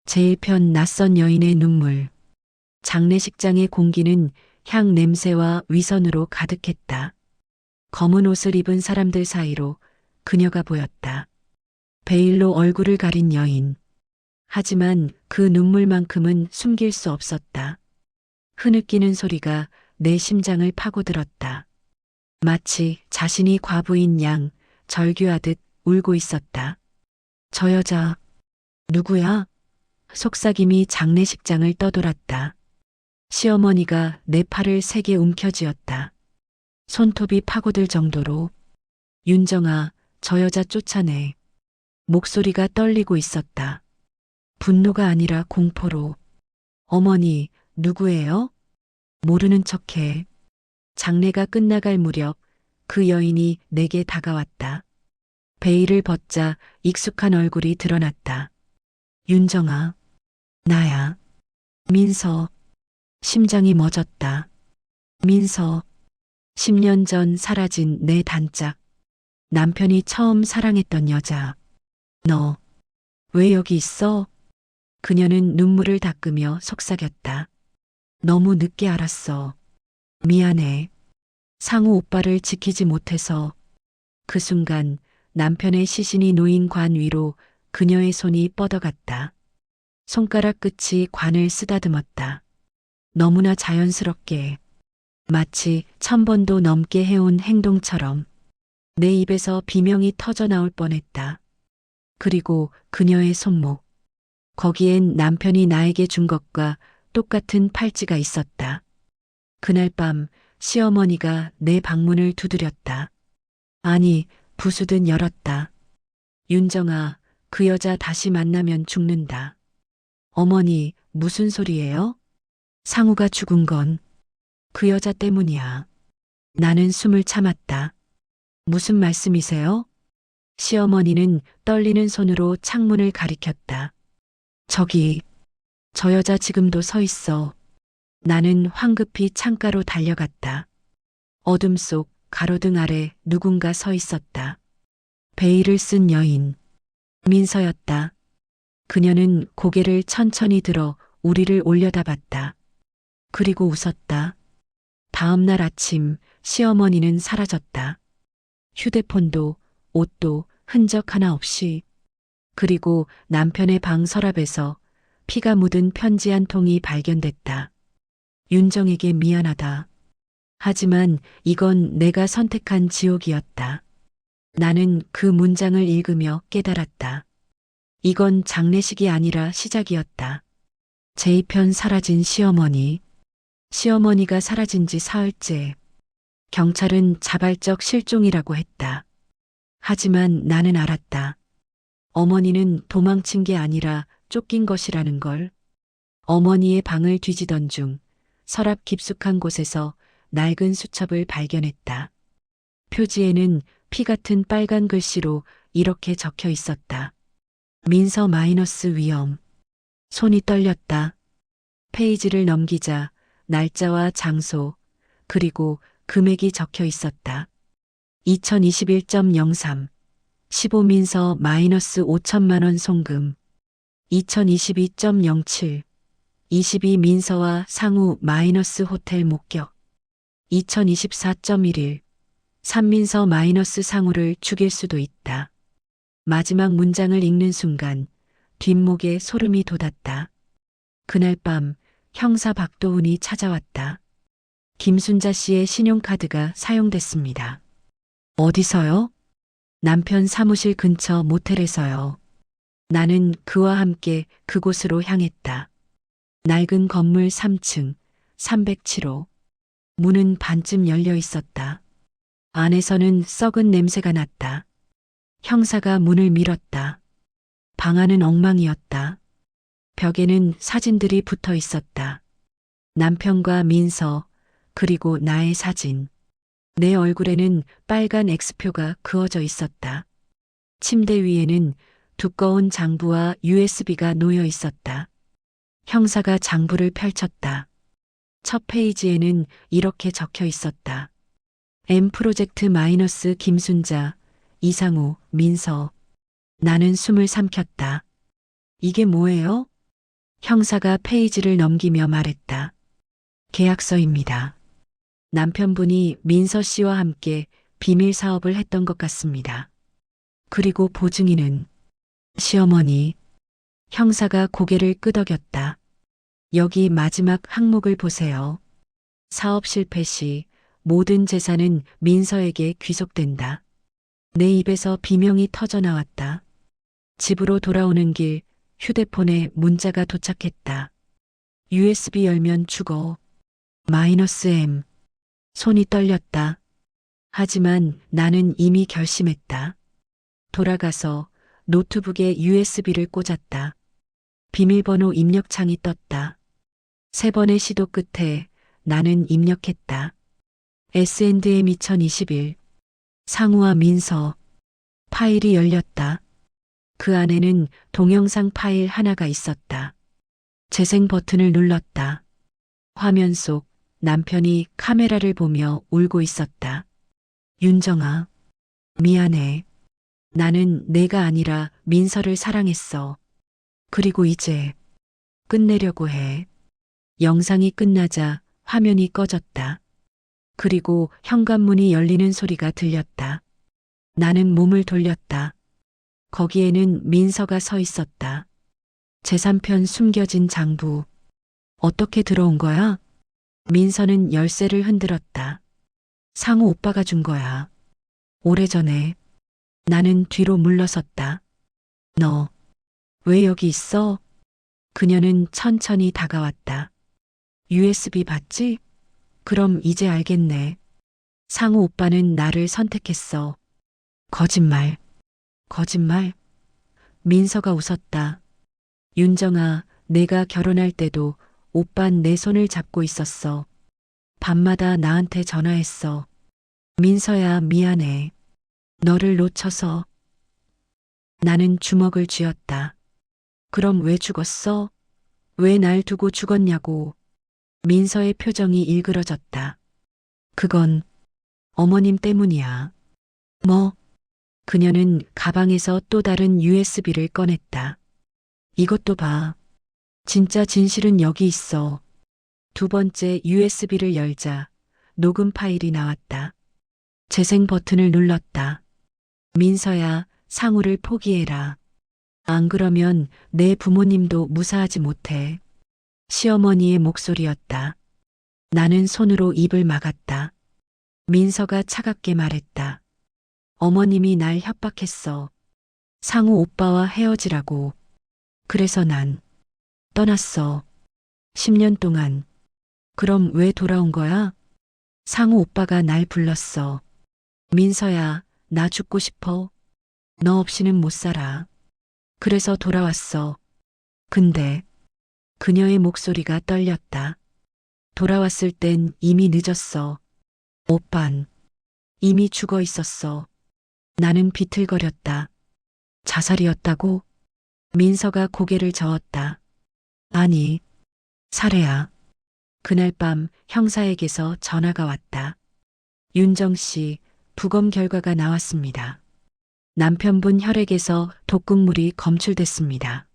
제1편 낯선 여인의 눈물. 장례식장의 공기는 향 냄새와 위선으로 가득했다. 검은 옷을 입은 사람들 사이로 그녀가 보였다. 베일로 얼굴을 가린 여인. 하지만 그 눈물만큼은 숨길 수 없었다. 흐느끼는 소리가 내 심장을 파고들었다. 마치 자신이 과부인 양 절규하듯 울고 있었다. 저 여자 누구야? 속삭임이 장례식장을 떠돌았다. 시어머니가 내 팔을 세게 움켜쥐었다. 손톱이 파고들 정도로. 윤정아, 저 여자 쫓아내. 목소리가 떨리고 있었다. 분노가 아니라 공포로. 어머니, 누구예요? 모르는 척해. 장례가 끝나갈 무렵 그 여인이 내게 다가왔다. 베일을 벗자 익숙한 얼굴이 드러났다. 윤정아, 나야. 민서. 심장이 멎었다. 민서. 10년 전 사라진 내 단짝. 남편이 처음 사랑했던 여자. 너, 왜 여기 있어? 그녀는 눈물을 닦으며 속삭였다. 너무 늦게 알았어. 미안해. 상우 오빠를 지키지 못해서. 그 순간 남편의 시신이 놓인 관 위로 그녀의 손이 뻗어갔다. 손가락 끝이 관을 쓰다듬었다. 너무나 자연스럽게, 마치 1000번도 넘게 해온 행동처럼. 내 입에서 비명이 터져 나올 뻔했다. 그리고 그녀의 손목. 거기엔 남편이 나에게 준 것과 똑같은 팔찌가 있었다. 그날 밤 시어머니가 내 방문을 두드렸다. 아니, 부수듯 열었다. 윤정아, 그 여자 다시 만나면 죽는다. 어머니, 무슨 소리예요? 상우가 죽은 건 그 여자 때문이야. 나는 숨을 참았다. 무슨 말씀이세요? 시어머니는 떨리는 손으로 창문을 가리켰다. 저기, 저 여자 지금도 서 있어. 나는 황급히 창가로 달려갔다. 어둠 속 가로등 아래 누군가 서 있었다. 베일을 쓴 여인. 민서였다. 그녀는 고개를 천천히 들어 우리를 올려다봤다. 그리고 웃었다. 다음 날 아침 시어머니는 사라졌다. 휴대폰도 옷도 흔적 하나 없이. 그리고 남편의 방 서랍에서 피가 묻은 편지 한 통이 발견됐다. 윤정에게 미안하다. 하지만 이건 내가 선택한 지옥이었다. 나는 그 문장을 읽으며 깨달았다. 이건 장례식이 아니라 시작이었다. 제2편 사라진 시어머니. 시어머니가 사라진 지 사흘째. 경찰은 자발적 실종이라고 했다. 하지만 나는 알았다. 어머니는 도망친 게 아니라 쫓긴 것이라는 걸. 어머니의 방을 뒤지던 중 서랍 깊숙한 곳에서 낡은 수첩을 발견했다. 표지에는 피 같은 빨간 글씨로 이렇게 적혀 있었다. 민서 마이너스 위험. 손이 떨렸다. 페이지를 넘기자 날짜와 장소, 그리고 금액이 적혀 있었다. 2021.03 15민서 마이너스 5천만 원 송금. 2022.07 22민서와 상우 마이너스 호텔 목격. 2024.11 3민서 마이너스 상우를 죽일 수도 있다. 마지막 문장을 읽는 순간 뒷목에 소름이 돋았다. 그날 밤 형사 박도훈이 찾아왔다. 김순자 씨의 신용카드가 사용됐습니다. 어디서요? 남편 사무실 근처 모텔에서요. 나는 그와 함께 그곳으로 향했다. 낡은 건물 3층 307호. 문은 반쯤 열려 있었다. 안에서는 썩은 냄새가 났다. 형사가 문을 밀었다. 방 안은 엉망이었다. 벽에는 사진들이 붙어 있었다. 남편과 민서, 그리고 나의 사진. 내 얼굴에는 빨간 X표가 그어져 있었다. 침대 위에는 두꺼운 장부와 USB가 놓여 있었다. 형사가 장부를 펼쳤다. 첫 페이지에는 이렇게 적혀 있었다. M 프로젝트 마이너스 김순자, 이상우, 민서. 나는 숨을 삼켰다. 이게 뭐예요? 형사가 페이지를 넘기며 말했다. 계약서입니다. 남편분이 민서 씨와 함께 비밀 사업을 했던 것 같습니다. 그리고 보증인은 시어머니. 형사가 고개를 끄덕였다. 여기 마지막 항목을 보세요. 사업 실패 시 모든 재산은 민서에게 귀속된다. 내 입에서 비명이 터져 나왔다. 집으로 돌아오는 길 휴대폰에 문자가 도착했다. USB 열면 죽어. -M. 손이 떨렸다. 하지만 나는 이미 결심했다. 돌아가서 노트북에 USB를 꽂았다. 비밀번호 입력창이 떴다. 3번의 시도 끝에 나는 입력했다. S&M 2021. 상우와 민서. 파일이 열렸다. 그 안에는 동영상 파일 하나가 있었다. 재생 버튼을 눌렀다. 화면 속 남편이 카메라를 보며 울고 있었다. 윤정아, 미안해. 나는 내가 아니라 민서를 사랑했어. 그리고 이제 끝내려고 해. 영상이 끝나자 화면이 꺼졌다. 그리고 현관문이 열리는 소리가 들렸다. 나는 몸을 돌렸다. 거기에는 민서가 서 있었다. 재산편 숨겨진 장부. 어떻게 들어온 거야? 민서는 열쇠를 흔들었다. 상우 오빠가 준 거야. 오래전에. 나는 뒤로 물러섰다. 너, 왜 여기 있어? 그녀는 천천히 다가왔다. USB 봤지? 그럼 이제 알겠네. 상우 오빠는 나를 선택했어. 거짓말. 거짓말? 민서가 웃었다. 윤정아, 내가 결혼할 때도 오빤 내 손을 잡고 있었어. 밤마다 나한테 전화했어. 민서야, 미안해. 너를 놓쳐서. 나는 주먹을 쥐었다. 그럼 왜 죽었어? 왜 날 두고 죽었냐고. 민서의 표정이 일그러졌다. 그건 어머님 때문이야. 뭐? 그녀는 가방에서 또 다른 USB를 꺼냈다. 이것도 봐. 진짜 진실은 여기 있어. 2번째 USB를 열자 녹음 파일이 나왔다. 재생 버튼을 눌렀다. 민서야, 상우를 포기해라. 안 그러면 내 부모님도 무사하지 못해. 시어머니의 목소리였다. 나는 손으로 입을 막았다. 민서가 차갑게 말했다. 어머님이 날 협박했어. 상우 오빠와 헤어지라고. 그래서 난 떠났어. 10년 동안. 그럼 왜 돌아온 거야? 상우 오빠가 날 불렀어. 민서야, 나 죽고 싶어. 너 없이는 못 살아. 그래서 돌아왔어. 근데 그녀의 목소리가 떨렸다. 돌아왔을 땐 이미 늦었어. 오빤 이미 죽어 있었어. 나는 비틀거렸다. 자살이었다고? 민서가 고개를 저었다. 아니, 살해야. 그날 밤 형사에게서 전화가 왔다. 윤정 씨, 부검 결과가 나왔습니다. 남편분 혈액에서 독극물이 검출됐습니다.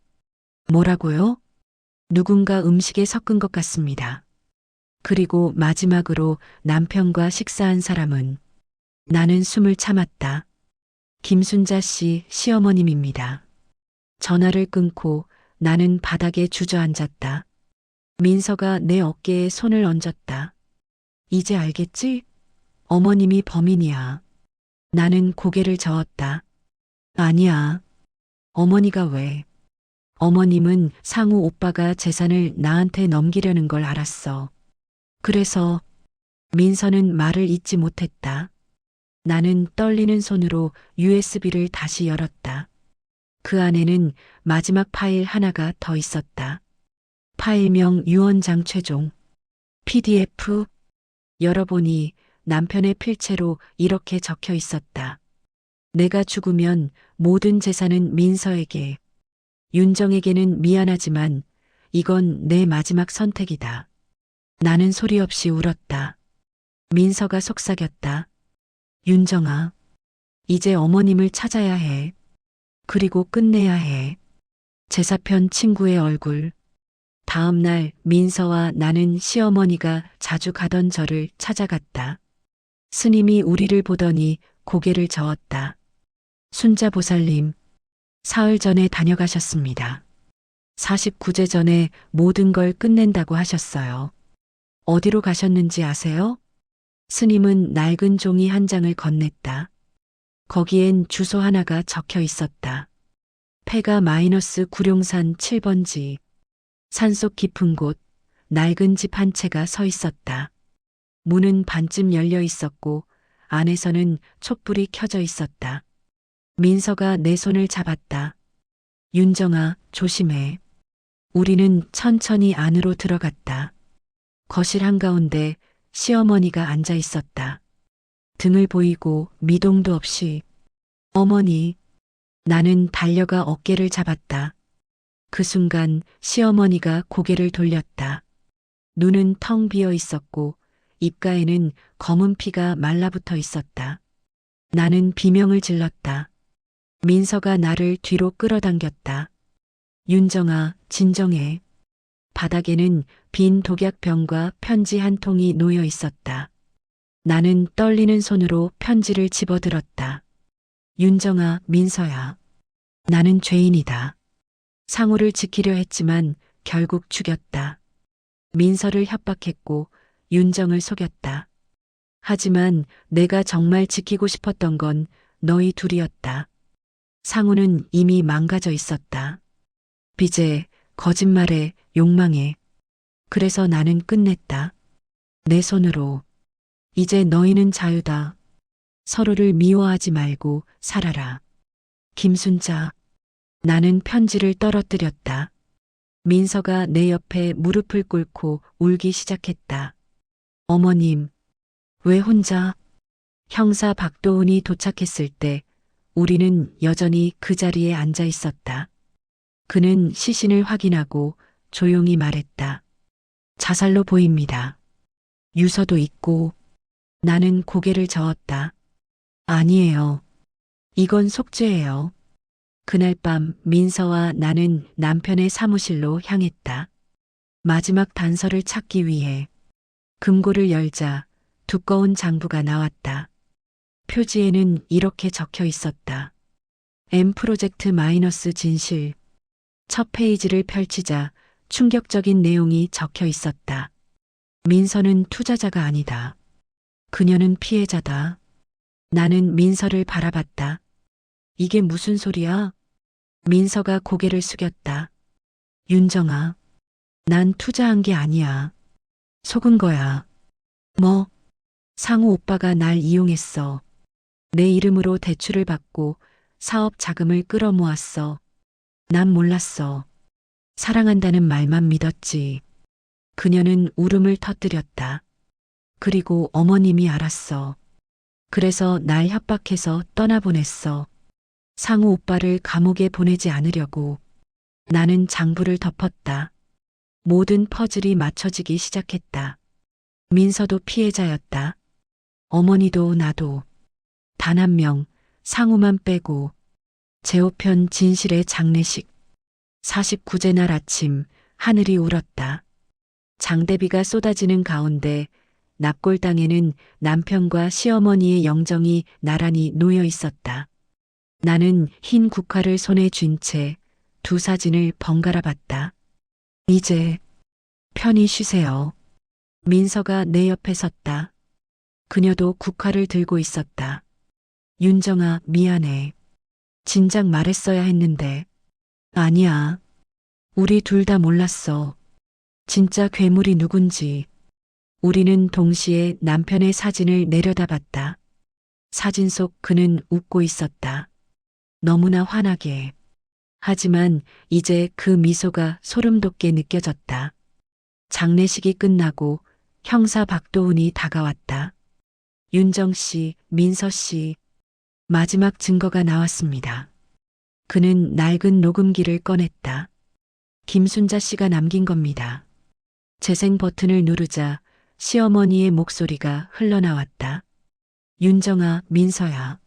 뭐라고요? 누군가 음식에 섞은 것 같습니다. 그리고 마지막으로 남편과 식사한 사람은. 나는 숨을 참았다. 김순자 씨 시어머님입니다. 전화를 끊고 나는 바닥에 주저앉았다. 민서가 내 어깨에 손을 얹었다. 이제 알겠지? 어머님이 범인이야. 나는 고개를 저었다. 아니야. 어머니가 왜? 어머님은 상우 오빠가 재산을 나한테 넘기려는 걸 알았어. 그래서 민서는 말을 잇지 못했다. 나는 떨리는 손으로 USB를 다시 열었다. 그 안에는 마지막 파일 하나가 더 있었다. 파일명 유언장 최종. PDF. 열어보니 남편의 필체로 이렇게 적혀 있었다. 내가 죽으면 모든 재산은 민서에게. 윤정에게는 미안하지만 이건 내 마지막 선택이다. 나는 소리 없이 울었다. 민서가 속삭였다. 윤정아, 이제 어머님을 찾아야 해. 그리고 끝내야 해. 제사편 친구의 얼굴. 다음 날 민서와 나는 시어머니가 자주 가던 절을 찾아갔다. 스님이 우리를 보더니 고개를 저었다. 순자보살님, 사흘 전에 다녀가셨습니다. 49제 전에 모든 걸 끝낸다고 하셨어요. 어디로 가셨는지 아세요? 스님은 낡은 종이 한 장을 건넸다. 거기엔 주소 하나가 적혀 있었다. 폐가 마이너스 구룡산 7번지. 산속 깊은 곳, 낡은 집 한 채가 서 있었다. 문은 반쯤 열려 있었고 안에서는 촛불이 켜져 있었다. 민서가 내 손을 잡았다. 윤정아, 조심해. 우리는 천천히 안으로 들어갔다. 거실 한가운데 시어머니가 앉아 있었다. 등을 보이고 미동도 없이. 어머니. 나는 달려가 어깨를 잡았다. 그 순간 시어머니가 고개를 돌렸다. 눈은 텅 비어 있었고 입가에는 검은 피가 말라붙어 있었다. 나는 비명을 질렀다. 민서가 나를 뒤로 끌어당겼다. 윤정아, 진정해. 바닥에는 빈 독약병과 편지 한 통이 놓여 있었다. 나는 떨리는 손으로 편지를 집어들었다. 윤정아, 민서야. 나는 죄인이다. 상우를 지키려 했지만 결국 죽였다. 민서를 협박했고 윤정을 속였다. 하지만 내가 정말 지키고 싶었던 건 너희 둘이었다. 상우는 이미 망가져 있었다. 빚에, 거짓말에, 욕망에. 그래서 나는 끝냈다. 내 손으로. 이제 너희는 자유다. 서로를 미워하지 말고 살아라. 김순자. 나는 편지를 떨어뜨렸다. 민서가 내 옆에 무릎을 꿇고 울기 시작했다. 어머님, 왜 혼자? 형사 박도훈이 도착했을 때 우리는 여전히 그 자리에 앉아 있었다. 그는 시신을 확인하고 조용히 말했다. 자살로 보입니다. 유서도 있고. 나는 고개를 저었다. 아니에요. 이건 속죄예요. 그날 밤 민서와 나는 남편의 사무실로 향했다. 마지막 단서를 찾기 위해. 금고를 열자 두꺼운 장부가 나왔다. 표지에는 이렇게 적혀 있었다. M 프로젝트 마이너스 진실. 첫 페이지를 펼치자 충격적인 내용이 적혀 있었다. 민서는 투자자가 아니다. 그녀는 피해자다. 나는 민서를 바라봤다. 이게 무슨 소리야? 민서가 고개를 숙였다. 윤정아, 난 투자한 게 아니야. 속은 거야. 뭐? 상우 오빠가 날 이용했어. 내 이름으로 대출을 받고 사업 자금을 끌어모았어. 난 몰랐어. 사랑한다는 말만 믿었지. 그녀는 울음을 터뜨렸다. 그리고 어머님이 알았어. 그래서 날 협박해서 떠나보냈어. 상우 오빠를 감옥에 보내지 않으려고. 나는 장부를 덮었다. 모든 퍼즐이 맞춰지기 시작했다. 민서도 피해자였다. 어머니도 나도. 단 한 명, 상우만 빼고. 제5편 진실의 장례식. 49제 날 아침 하늘이 울었다. 장대비가 쏟아지는 가운데 납골당에는 남편과 시어머니의 영정이 나란히 놓여 있었다. 나는 흰 국화를 손에 쥔 채 두 사진을 번갈아 봤다. 이제 편히 쉬세요. 민서가 내 옆에 섰다. 그녀도 국화를 들고 있었다. 윤정아, 미안해. 진작 말했어야 했는데. 아니야. 우리 둘 다 몰랐어. 진짜 괴물이 누군지. 우리는 동시에 남편의 사진을 내려다봤다. 사진 속 그는 웃고 있었다. 너무나 환하게. 하지만 이제 그 미소가 소름 돋게 느껴졌다. 장례식이 끝나고 형사 박도훈이 다가왔다. 윤정 씨, 민서 씨. 마지막 증거가 나왔습니다. 그는 낡은 녹음기를 꺼냈다. 김순자 씨가 남긴 겁니다. 재생 버튼을 누르자 시어머니의 목소리가 흘러나왔다. 윤정아, 민서야.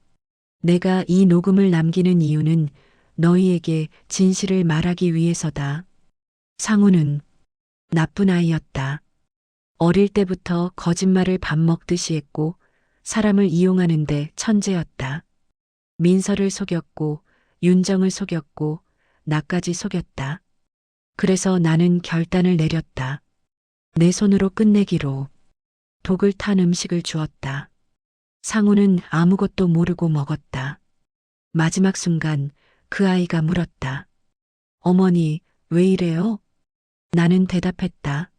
내가 이 녹음을 남기는 이유는 너희에게 진실을 말하기 위해서다. 상우는 나쁜 아이였다. 어릴 때부터 거짓말을 밥 먹듯이 했고 사람을 이용하는데 천재였다. 민서를 속였고 윤정을 속였고 나까지 속였다. 그래서 나는 결단을 내렸다. 내 손으로 끝내기로. 독을 탄 음식을 주었다. 상우는 아무것도 모르고 먹었다. 마지막 순간 그 아이가 물었다. 어머니, 왜 이래요? 나는 대답했다.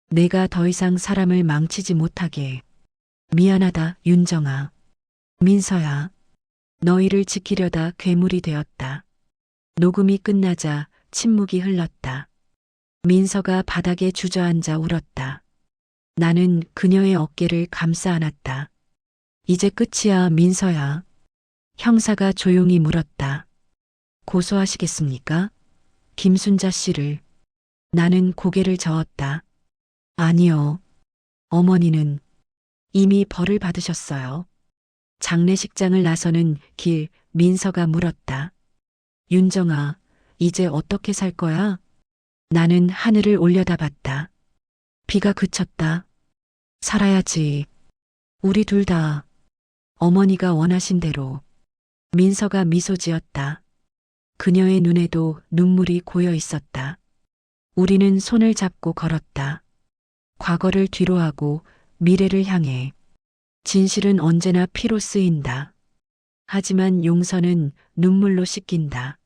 내가 더 이상 사람을 망치지 못하게. 미안하다, 윤정아. 민서야. 너희를 지키려다 괴물이 되었다. 녹음이 끝나자 침묵이 흘렀다. 민서가 바닥에 주저앉아 울었다. 나는 그녀의 어깨를 감싸 안았다. 이제 끝이야, 민서야. 형사가 조용히 물었다. 고소하시겠습니까? 김순자 씨를. 나는 고개를 저었다. 아니요. 어머니는 이미 벌을 받으셨어요. 장례식장을 나서는 길 민서가 물었다. 윤정아, 이제 어떻게 살 거야? 나는 하늘을 올려다봤다. 비가 그쳤다. 살아야지. 우리 둘 다. 어머니가 원하신 대로. 민서가 미소 지었다. 그녀의 눈에도 눈물이 고여 있었다. 우리는 손을 잡고 걸었다. 과거를 뒤로하고 미래를 향해. 진실은 언제나 피로 쓰인다. 하지만 용서는 눈물로 씻긴다.